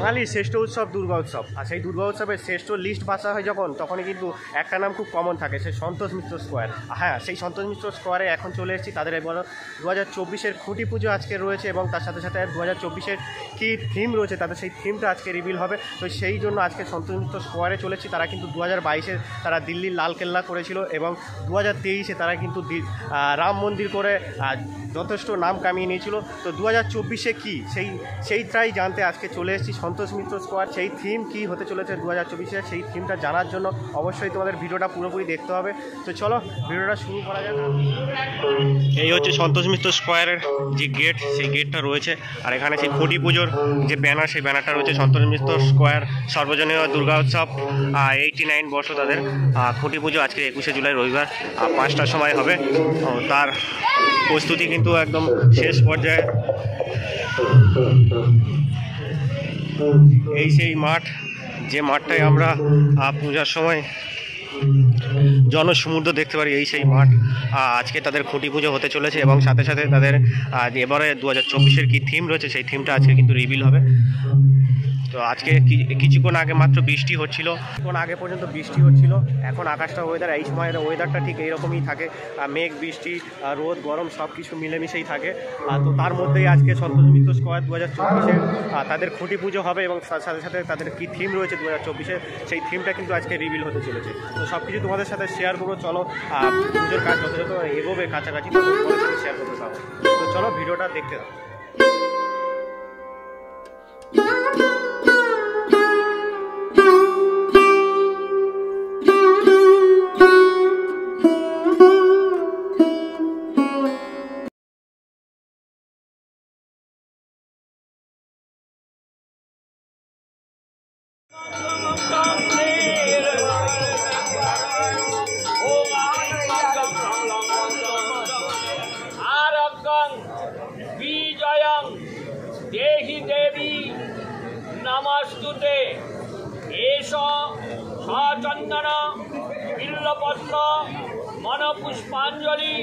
বাঙালির শ্রেষ্ঠ উৎসব দুর্গা উৎসব। আর সেই দুর্গা উৎসবের শ্রেষ্ঠ লিস্ট বাছা হয় যখন, তখনই কিন্তু একটা নাম খুব কমন থাকে, সেই সন্তোষ মিত্র স্কোয়ার। হ্যাঁ, সেই সন্তোষ মিত্র স্কোয়ারে এখন চলে এসেছি। তাদের এবার 2024-এর খুঁটি পুজো আজকে রয়েছে এবং তার সাথে সাথে 2024-এর কী থিম রয়েছে তাদের সেই থিমটা আজকে রিভিল হবে। তো সেই জন্য আজকে সন্তোষ মিত্র স্কোয়ারে চলেছি। তারা কিন্তু 2022-এ তারা দিল্লির লালকেল্লা করেছিল এবং 2023-এ তারা কিন্তু রাম মন্দির করে যথেষ্ট নাম কামিয়ে নিয়েছিল। তো 2024-এ কী সেইটাই জানতে আজকে চলে এসেছি সন্তোষ মিত্র স্কোয়ার। সেই থিম কী হতে চলেছে 2024-এ, সেই থিমটা জানার জন্য অবশ্যই তোমাদের ভিডিওটা পুরোপুরি দেখতে হবে। তো চলো ভিডিওটা শুরু করা যাক। এই হচ্ছে সন্তোষ মিত্র স্কোয়ারের যে গেট, সেই গেটটা রয়েছে। আর এখানে সেই খুঁটি পুজোর যে ব্যানার, সেই ব্যানারটা রয়েছে। সন্তোষ মিত্র স্কোয়ার সর্বজনীয় দুর্গা উৎসব 89 বর্ষ তাদের। খুঁটি পুজো আজকে 21শে জুলাই রবিবার 5টার সময় হবে। তার প্রস্তুতি কিন্তু একদম শেষ পর্যায়ে। এই সেই মাঠ, যে মাঠটায় আমরা পূজার সময় জনসমুদ্র দেখতে পারি, এই সেই মাঠ। আজকে তাদের খুঁটি পুজো হতে চলেছে এবং সাথে সাথে তাদের এবারে 2024-এর কী থিম রয়েছে, সেই থিমটা আজকে কিন্তু রিভিল হবে। তো আজকে কিছুক্ষণ আগে মাত্র বৃষ্টি হচ্ছিল, কিছুক্ষণ আগে পর্যন্ত বৃষ্টি হচ্ছিল। এখন আকাশটা ওয়েদার, এই সময়ের ওয়েদারটা ঠিক এইরকমই থাকে, মেঘ বৃষ্টি রোদ গরম সব কিছু মিলেমিশেই থাকে। তো তার মধ্যেই আজকে সন্তোষ মিত্র স্কোয়ার 2024-এর তাদের খুঁটি পুজো হবে এবং সাথে সাথে তাদের কী থিম রয়েছে 2024-এর, সেই থিমটা কিন্তু আজকে রিভিল হতে চলেছে। তো সব কিছু তোমাদের সাথে শেয়ার করবো। চলো, পুজোর কাজ যত এগোবে কাছাকাছি তত তোমাদের সাথে শেয়ার করতে পারবো। তো চলো ভিডিওটা দেখতে দাও। देहि देवी नमस्तुते एष सचंदन बिल्लपत्र मन पुष्पांजलि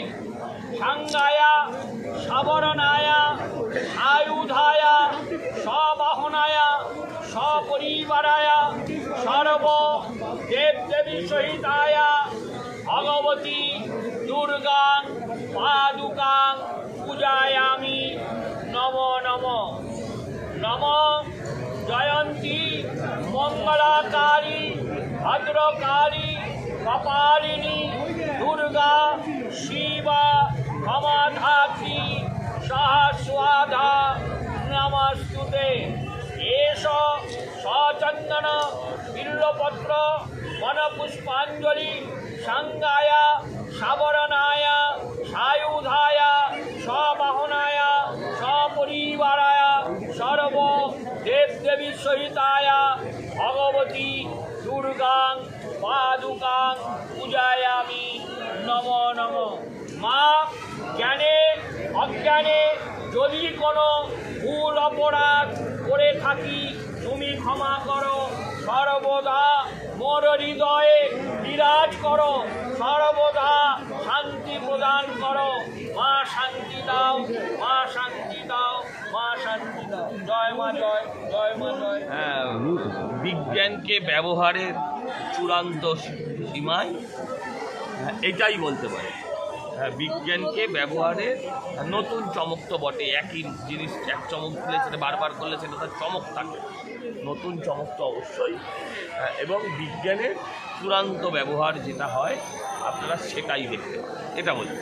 संगाया सवरणाया आयुधाया सबाहनाया सपरिवाराया सर्व देव देवी सहिताया भगवती दुर्गा पादुका पूजायामि नमो नमो नमो जयंती मंगलाकारी भद्रकाली कपालिनी दुर्गा शिवा कमाधात्री सहस्वाधा नमस्तुते एष सचंदन बिल्लपत्र मन पुष्पांजलि संगाया सवरणाया सायुधाया सबाहनाया सपरिवाराया सर्व देव देवी सहिताया भगवती दुर्गा पादुका पूजायामि नमो नमो। माँ ज्ञाने अज्ञाने यदि कोनो भूल अपराध करे थाकी तुमी क्षमा करो, सर्वदा मोर हृदये विराज करो, सर्वदा शांति प्रदान करो। माँ शांति दाओ, माँ शांति दाओ, माँ शांति दाओ। जय माँ जय, जय माँ जय। বিজ্ঞানকে ব্যবহারের চূড়ান্ত সীমায় এটাই বলতে পারে। বিজ্ঞানকে ব্যবহারের নতুন চমক তো বটে, একই জিনিস এক চমক দিলে সেটা বারবার করলে সেটা তার চমক থাকে, নতুন চমক তো অবশ্যই। এবং বিজ্ঞানের চূড়ান্ত ব্যবহার যেটা হয় আপনারা সেটাই দেখতে পান, এটা বলি।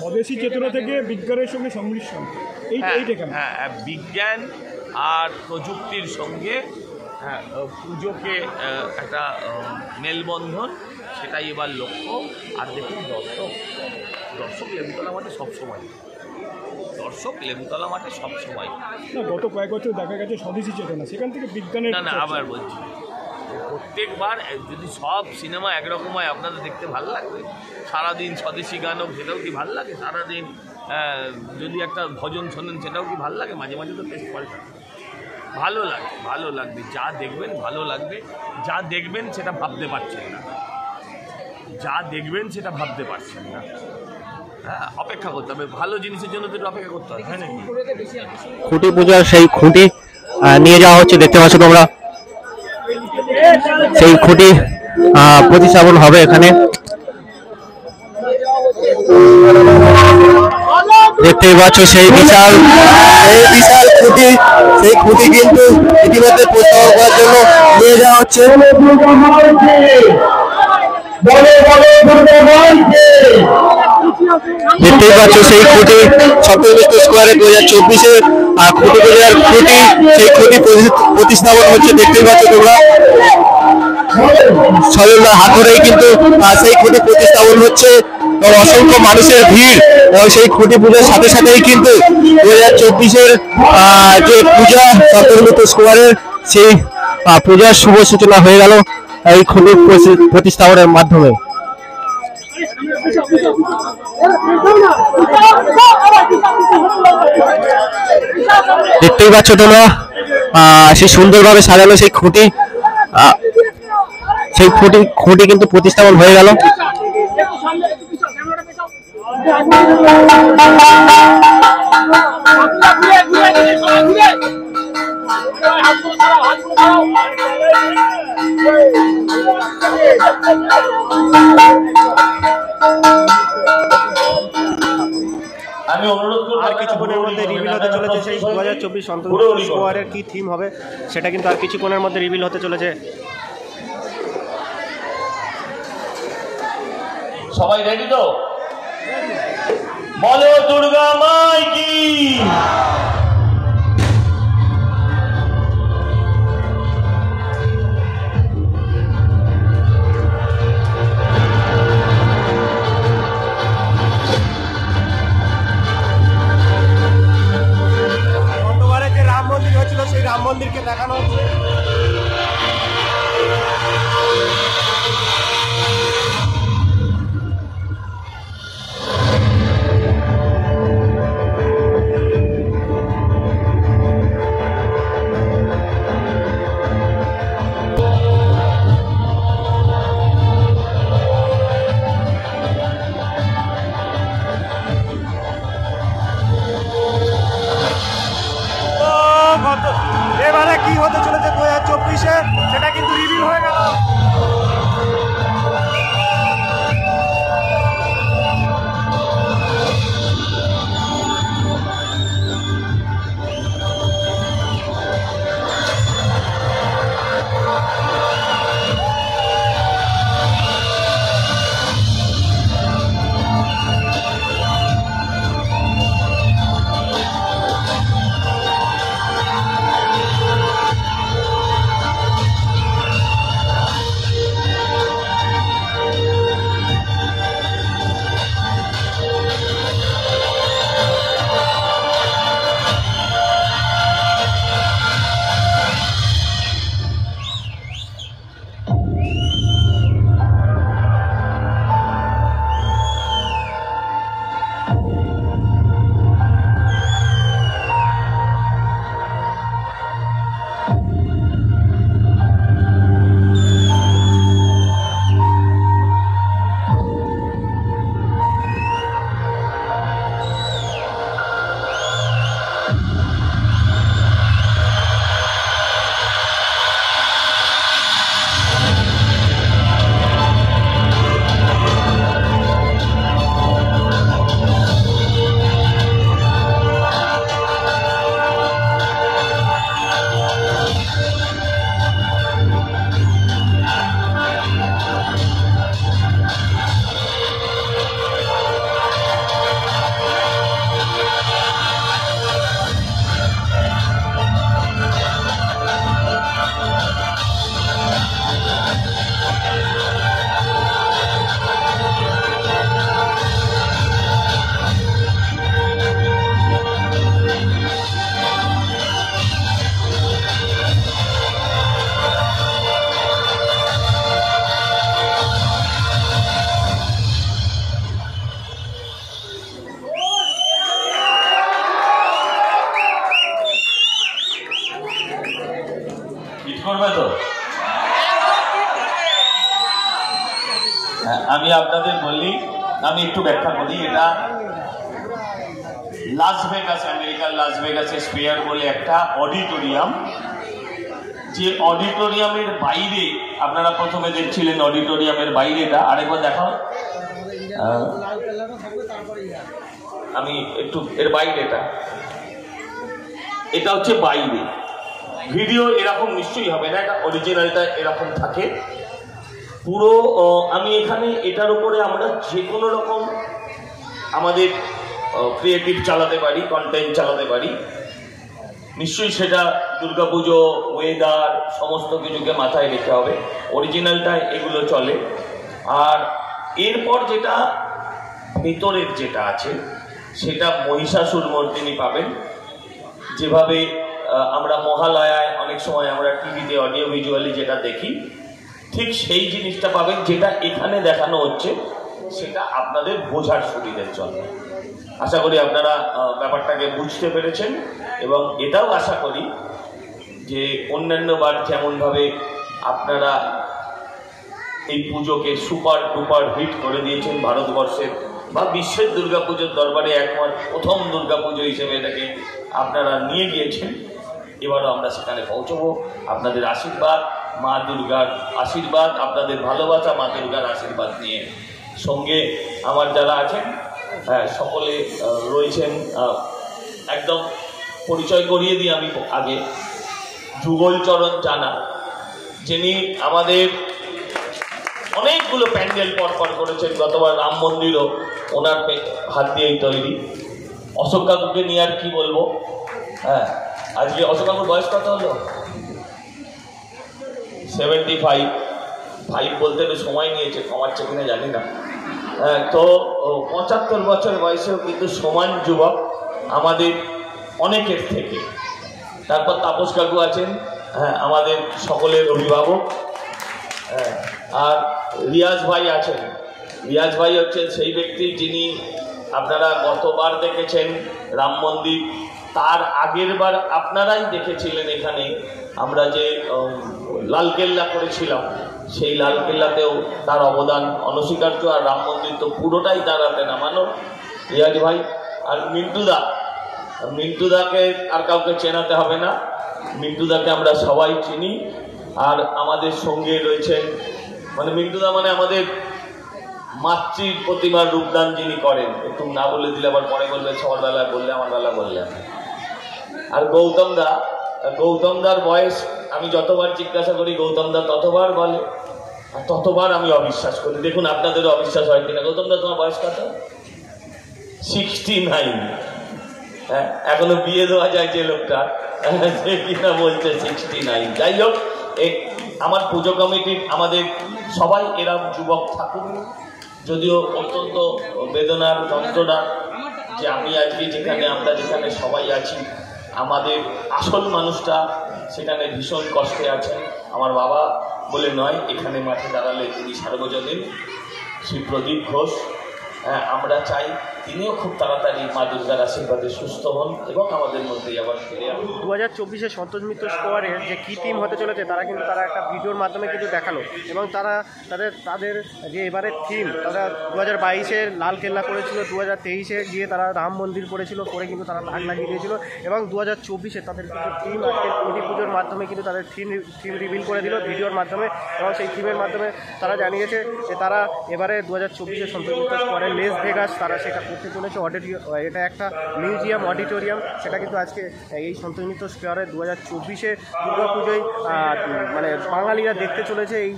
স্বদেশী চেতনা থেকে বিজ্ঞানের সঙ্গে সংমিশ্রণ, হ্যাঁ, বিজ্ঞান আর প্রযুক্তির সঙ্গে পুজোকে একটা মেলবন্ধন, সেটাই এবার লক্ষ্য। আর দেখুন দর্শক লেবুতলা মাঠে সবসময়, সবসময় গত কয়েক বছর দেখা গেছে স্বদেশী চেতনা, সেখান থেকে বিজ্ঞানের না আবার বলছি, প্রত্যেকবার যদি সব সিনেমা একরকম হয় আপনাদের দেখতে ভালো লাগবে? সারাদিন স্বদেশি গান হোক সেটাও কি ভালো লাগে? সারাদিন যদি একটা ভজন শোনেন সেটাও কি ভালো লাগে? মাঝে মাঝে তো টেস্ট পাল্টা। ভালো লাগবে, যা দেখবেন ভালো লাগবে। যা দেখবেন সেটা ভাবতে পারছেন না, অপেক্ষা করতে হবে, ভালো জিনিসের জন্য তো অপেক্ষা করতে হবে। হ্যাঁ, নাকি? খুঁটি পূজার সেই খুঁটি নিয়ে যাওয়া হচ্ছে। দেখতে পাচ্ছ তোমরা সেই খুঁটি প্রতিস্থাপন হবে এখানে। দেখতেই পাচ্ছ সেই বিশাল খুঁটি, সেই খুঁটি কিন্তু ইতিমধ্যে প্রস্তাবন করার জন্য নিয়ে যাওয়া হচ্ছে। দেখতেই পাচ্ছ সেই খুঁটি সপ্তমিষ্ট স্কোয়ারে 2024-এর খুঁটি পূজার খুঁটি, সেই খুঁটি প্রতিস্থাপন হচ্ছে। দেখতেই পাচ্ছ তোমরা স্বজনদার হাত ধরেই কিন্তু সেই খুঁটি প্রতিস্থাপন হচ্ছে। অসংখ্য মানুষের ভিড় এবং সেই খুঁটি পুজোর সাথে সাথেই কিন্তু 2024-এর যে পূজা সপ্তমিষ্ট স্কোয়ারের সেই পূজার শুভ সূচনা হয়ে গেল এই খুঁটি প্রতিস্থাপনের মাধ্যমে। দেখতেই পাচ্ছ তোমরা সেই সুন্দরভাবে সাজানো সেই খুঁটি, সেই খুঁটি কিন্তু প্রতিস্থাপন হয়ে গেল। আমি অনুরোধ করব আর কিছুক্ষণের মধ্যে রিভিল হতে চলেছে সেই 2024 সন্তোষ স্কোয়ারের কি থিম হবে সেটা কিন্তু আর কিছুক্ষণের মধ্যে রিভিল হতে চলেছে। সবাই রেডি তো? বলো দুর্গা মাই কি। গতবারে যে রাম মন্দির হয়েছিল সেই রাম মন্দিরকে দেখানো হচ্ছে। এবারে কি হতে চলেছে 2024-এ সেটা কিন্তু রিভিল হয়ে গেল। করবে তো? আমি আপনাদের বলি, আমি একটু ব্যাখ্যা করি। এটা লাস ভেগাস, আমেরিকার লাস ভেগাসের স্পেয়ার বলে একটা অডিটোরিয়াম, যে অডিটোরিয়ামের বাইরে আপনারা প্রথমে দেখছিলেন অডিটোরিয়ামের বাইরেটা, আরেকবার দেখাও, আমি একটু এর বাইরেটা, এটা হচ্ছে বাইরে। ভিডিও এরকম নিশ্চয়ই হবে না, এটা অরিজিনালটা এরকম থাকে পুরো। আমি এখানে এটার উপরে আমরা যে কোনো রকম আমাদের ক্রিয়েটিভ চালাতে পারি, কন্টেন্ট চালাতে পারি। নিশ্চয়ই সেটা দুর্গাপুজো, ওয়েদার, সমস্ত কিছুকে মাথায় রেখে হবে, অরিজিনালটাই এগুলো চলে। আর এরপর যেটা ভেতরের যেটা আছে সেটা মহিষাসুর মর্দিনী পাবেন। যেভাবে আমরা মহালয়ায় অনেক সময় আমরা টিভিতে অডিও ভিজুয়ালি যেটা দেখি, ঠিক সেই জিনিসটা পাবেন যেটা এখানে দেখানো হচ্ছে, সেটা আপনাদের বোঝার সুবিধার জন্য। আশা করি আপনারা ব্যাপারটাকে বুঝতে পেরেছেন, এবং এটাও আশা করি যে অন্যান্যবার যেমনভাবে আপনারা এই পুজোকে সুপার ডুপার হিট করে দিয়েছেন ভারতবর্ষের বা বিশ্বের দুর্গাপুজোর দরবারে একমাত্র প্রথম দুর্গাপুজো হিসেবে এটাকে আপনারা নিয়ে গিয়েছেন, এবারও আমরা সেখানে পৌঁছবো। আপনাদের আশীর্বাদ, মা দুর্গার আশীর্বাদ, আপনাদের ভালোবাসা, মা দুর্গার আশীর্বাদ নিয়ে সঙ্গে আমার যারা আছেন সকলে রয়েছেন। একদম পরিচয় করিয়ে দিই আমি আগে, যুগলচরণ জানা, যিনি আমাদের অনেকগুলো প্যান্ডেল পরপর করেছেন, গতবার রাম মন্দিরও ওনার হাত দিয়েই তৈরি। অশোক কাকুকে নিয়ে আর কি বলবো, হ্যাঁ আজকে অশোক কাকুর বয়স কত হলো? 75 বলতে একটু সময় নিয়েছে, কমাচ্ছে কিনা জানি না। তো 75 বছর বয়সেও কিন্তু সমান যুবক আমাদের অনেকের থেকে। তারপর তাপস কাকু আছেন, হ্যাঁ আমাদের সকলের অভিভাবক। আর রিয়াজ ভাই আছেন। রিয়াজ ভাই হচ্ছেন সেই ব্যক্তি যিনি আপনারা গতবার দেখেছেন রাম মন্দির, তার আগের বার আপনারাই দেখেছিলেন এখানে আমরা যে লালকেল্লা করেছিলাম, সেই লালকেল্লাতেও তার অবদান অনস্বীকার্য। আর রাম মন্দির তো পুরোটাই তার হাতে নামানো, রিয়াজ ভাই। আর মিন্টুদাকে আর কাউকে চেনাতে হবে না, মিন্টুদাকে আমরা সবাই চিনি। আর আমাদের সঙ্গে রয়েছেন, মানে মিন্টুদা মানে আমাদের মাতৃ প্রতিমার রূপদান যিনি করেন, একটু না বলে দিলে আবার পরে বলবেন সবার বেলায় বললে আমার বেলা বললেন। আর গৌতমদার বয়স আমি যতবার জিজ্ঞাসা করি গৌতমদা ততবার বলে, আর ততবার আমি অবিশ্বাস করি। দেখুন আপনাদেরও অবিশ্বাস হয় কিনা। গৌতমদা তোমার বয়স কত? 69। হ্যাঁ এখনো বিয়ে দেওয়া যায় যে লোকটা, সে কিনা বলছে 69। যাই হোক, আমার পুজো কমিটির আমাদের সবাই এরম যুবক থাকুক। যদিও অত্যন্ত বেদনার যন্ত্রণা যে আমি আজকে যেখানে, আমরা যেখানে সবাই আছি, আমাদের আসল মানুষটা সেখানে ভীষণ কষ্টে আছেন। আমার বাবা বলে নয়, এখানে মাঠে দাঁড়ালে তিনি সার্বজনীন, শ্রী প্রদীপ ঘোষ। আমরা চাই তিনিও খুব তাড়াতাড়ি মা দুর্গার আশীর্বাদে সুস্থ হন এবং আমাদের মধ্যেই আবার ফিরে আসুন। 2024 সন্তোষ মিত্র স্কোয়ারের যে কী থিম হতে চলেছে তারা একটা ভিডিওর মাধ্যমে কিন্তু দেখালো, এবং তাদের যে এবারের থিম, তারা 2022 লালকেল্লা করেছিল, 2023 গিয়ে তারা রাম মন্দির করেছিল, করে কিন্তু তারা লাগ লাগিয়ে দিয়েছিল, এবং 2024 তাদের কিন্তু থিম আজকে কোটি পুজোর মাধ্যমে কিন্তু তাদের থিম রিভিল করে দিল ভিডিওর মাধ্যমে। এবং সেই থিমের মাধ্যমে তারা জানিয়েছে যে তারা এবারে 2024 সন্তোষ মিত্র স্কোয়ারের লেস ভেগাস তারা সেটা করতে চলেছে। এটা একটা মিউজিয়াম অডিটোরিয়াম, সেটা কিন্তু আজকে এই সন্তোষ মিত্র স্কোয়ারে 2024 দুর্গাপুজোয় মানে বাঙালিরা দেখতে চলেছে এই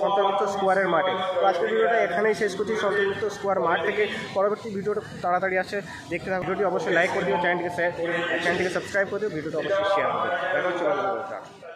সন্তোষ মিত্র স্কোয়ারের মাঠে। তো আজকের ভিডিওটা এখানেই শেষ করছি সন্তোষ মিত্র স্কোয়ার মাঠ থেকে। পরবর্তী ভিডিওটা তাড়াতাড়ি আসছে, দেখতে থাকুন। ভিডিওটি অবশ্যই লাইক করে দিও, চ্যানেলটিকে সাবস্ক্রাইব করে দিও, ভিডিওটা অবশ্যই শেয়ার করে দিও। দেখা হচ্ছে।